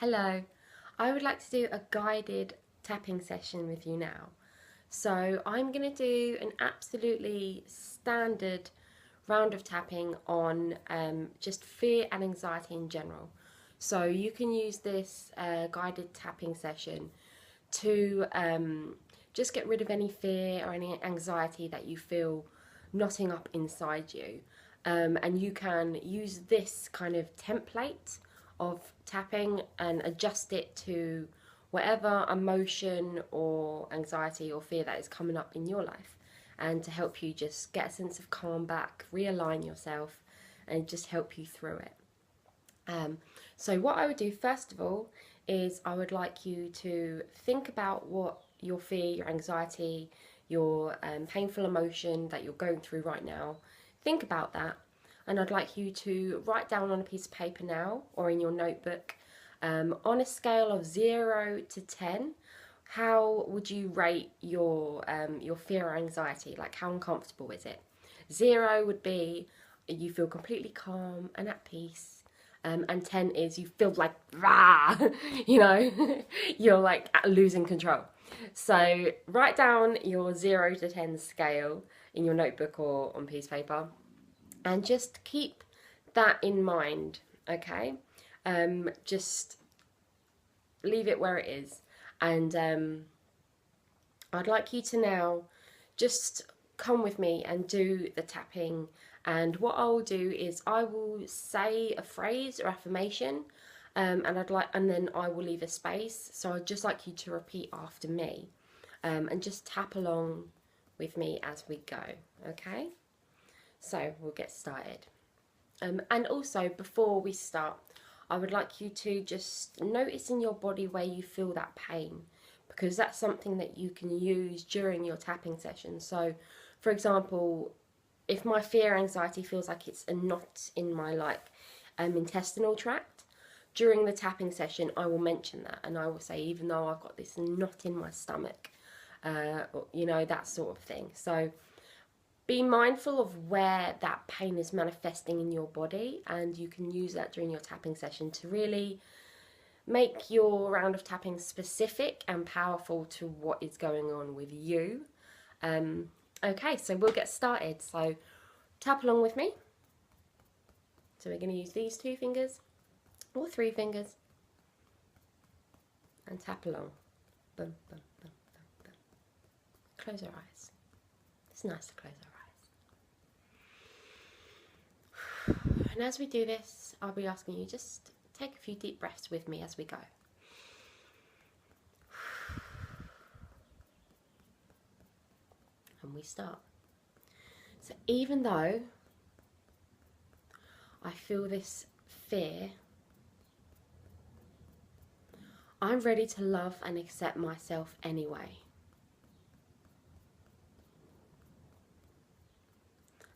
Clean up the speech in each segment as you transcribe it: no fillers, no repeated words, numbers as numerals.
Hello, I would like to do a guided tapping session with you now. So I'm going to do an absolutely standard round of tapping on just fear and anxiety in general. So you can use this guided tapping session to just get rid of any fear or any anxiety that you feel knotting up inside you. And you can use this kind of template of tapping and adjust it to whatever emotion or anxiety or fear that is coming up in your life, and to help you just get a sense of calm back, realign yourself, and just help you through it. So what I would do first of all is I would like you to think about what your fear, your anxiety, your painful emotion that you're going through right now. Think about that, and I'd like you to write down on a piece of paper now or in your notebook, on a scale of 0 to 10, how would you rate your fear or anxiety? Like, how uncomfortable is it? 0 would be you feel completely calm and at peace. And 10 is you feel like, rah, you know, you're like losing control. So write down your 0 to 10 scale in your notebook or on piece of paper, and just keep that in mind, okay? Just leave it where it is. And I'd like you to now just come with me and do the tapping. And what I'll do is I will say a phrase or affirmation, and then I will leave a space. So I'd just like you to repeat after me, and just tap along with me as we go, okay? So we'll get started. And also, before we start, I would like you to just notice in your body where you feel that pain, because that's something that you can use during your tapping session. So, for example, if my fear anxiety feels like it's a knot in my intestinal tract, during the tapping session I will mention that, and I will say, even though I've got this knot in my stomach, you know, that sort of thing. So be mindful of where that pain is manifesting in your body, and you can use that during your tapping session to really make your round of tapping specific and powerful to what is going on with you. Okay, so we'll get started. So tap along with me. So we're going to use these 2 fingers or 3 fingers and tap along. Boom, boom, boom, boom, boom. Close our eyes. It's nice to close our eyes. And as we do this, I'll be asking you just take a few deep breaths with me as we go. And we start. So even though I feel this fear, I'm ready to love and accept myself anyway.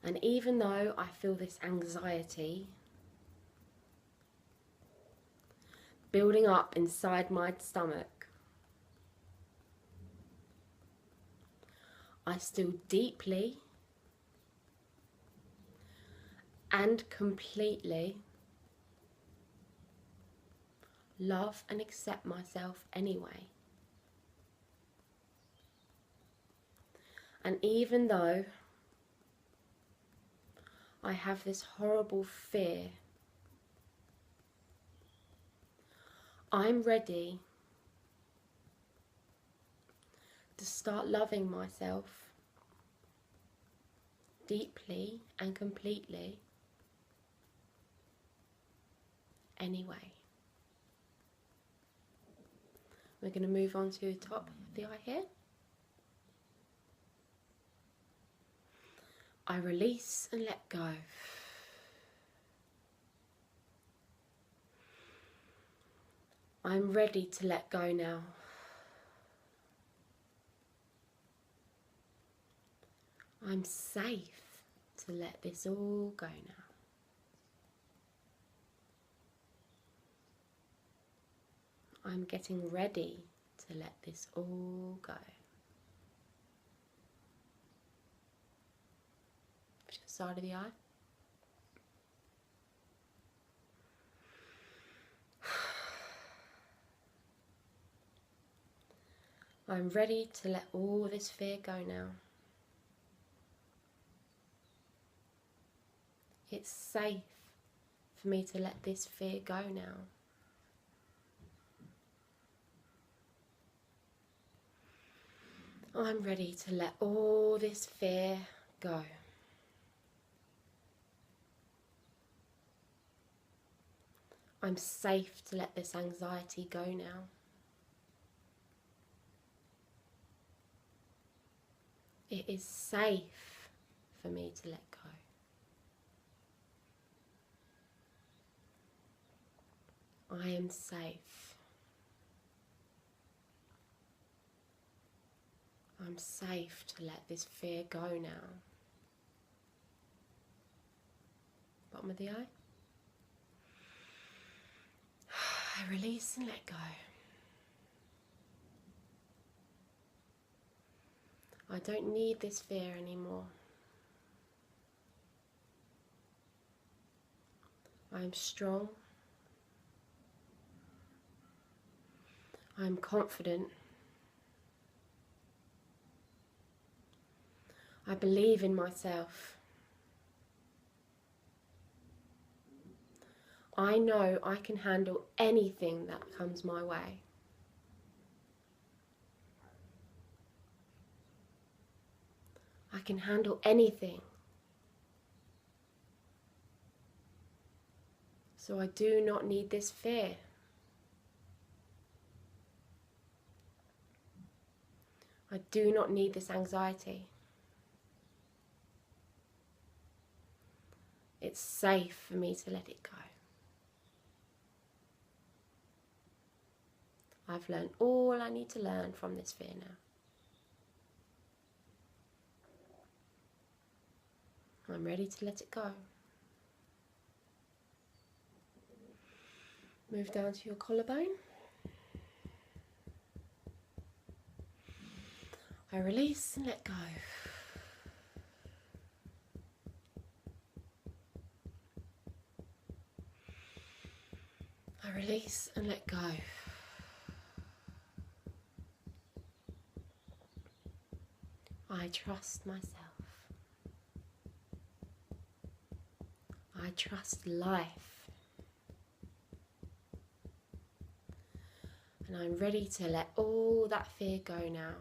And even though I feel this anxiety building up inside my stomach, I still deeply and completely love and accept myself anyway. And even though I have this horrible fear, I'm ready to start loving myself deeply and completely anyway. We're going to move on to the top of the eye here. I release and let go. I'm ready to let go now. I'm safe to let this all go now. I'm getting ready to let this all go. Just side of the eye. I'm ready to let all this fear go now. It's safe for me to let this fear go now. I'm ready to let all this fear go. I'm safe to let this anxiety go now. It is safe for me to let go. I am safe. I'm safe to let this fear go now. Bottom of the eye. I release and let go. I don't need this fear anymore. I am strong. I am confident. I believe in myself. I know I can handle anything that comes my way. I can handle anything. So I do not need this fear. I do not need this anxiety. It's safe for me to let it go. I've learned all I need to learn from this fear now. I'm ready to let it go. Move down to your collarbone. I release and let go. I release and let go. I trust myself. I trust life. And I'm ready to let all that fear go now.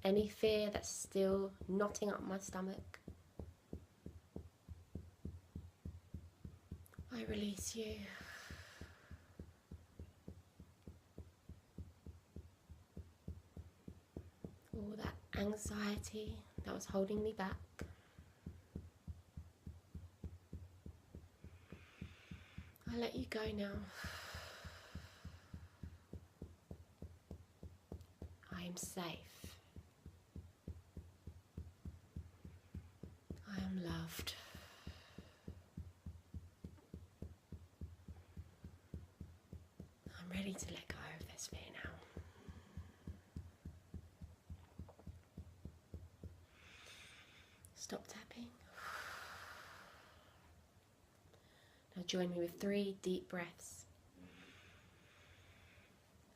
Any fear that's still knotting up my stomach, I release you. All that anxiety that was holding me back, I let you go now. I am safe. I am loved. I'm ready to let go of this fear now. Stop tapping. Now join me with 3 deep breaths.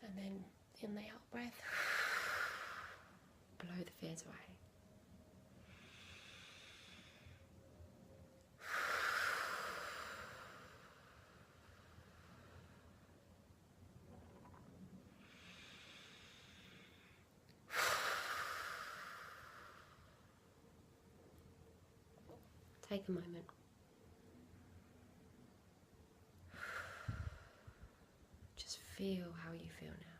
And then in the out breath, blow the fears away. Take a moment. Just feel how you feel now.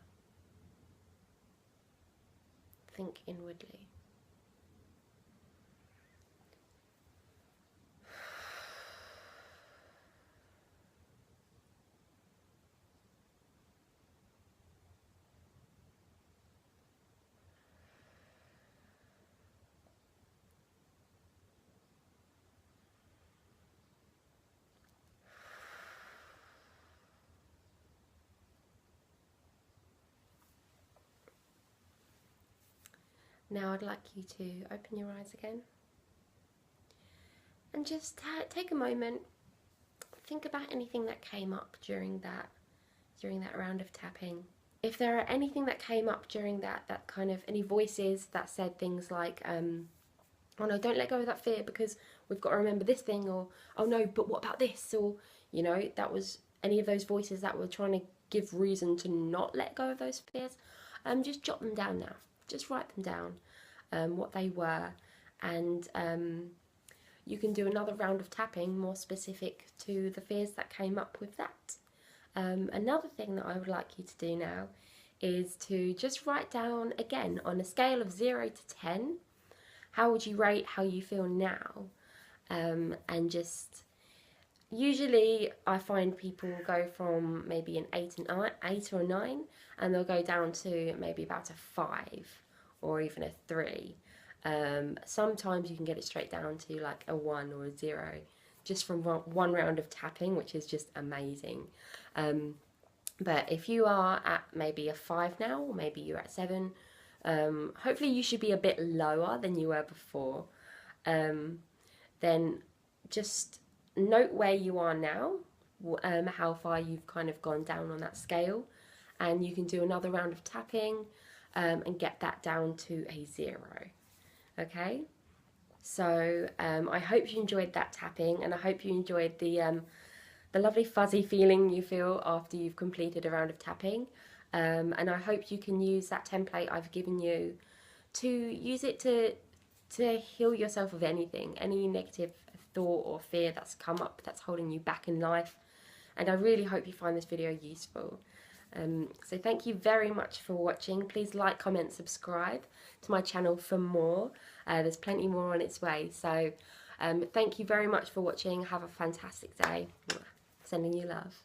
Think inwardly. Now I'd like you to open your eyes again and just take a moment, think about anything that came up during that during that round of tapping. If there are anything that came up during that kind of, any voices that said things like, oh no, don't let go of that fear because we've got to remember this thing, or oh no, but what about this, or you know, that was any of those voices that were trying to give reason to not let go of those fears, just jot them down now. Just write them down, what they were, and you can do another round of tapping more specific to the fears that came up with that. Another thing that I would like you to do now is to just write down again on a scale of 0 to 10, how would you rate how you feel now? And just, usually I find people go from maybe an 8 or a 9, and they'll go down to maybe about a 5 or even a 3. Sometimes you can get it straight down to like a 1 or a 0 just from one round of tapping, which is just amazing. But if you are at maybe a 5 now, or maybe you're at 7, hopefully you should be a bit lower than you were before. Then just note where you are now, how far you've kind of gone down on that scale, and you can do another round of tapping and get that down to a 0. Okay, so I hope you enjoyed that tapping, and I hope you enjoyed the lovely fuzzy feeling you feel after you've completed a round of tapping. And I hope you can use that template I've given you to use it to heal yourself of anything, any negative thought or fear that's come up that's holding you back in life. And I really hope you find this video useful. So thank you very much for watching. Please like, comment, subscribe to my channel for more. There's plenty more on its way. So thank you very much for watching. Have a fantastic day. Sending you love.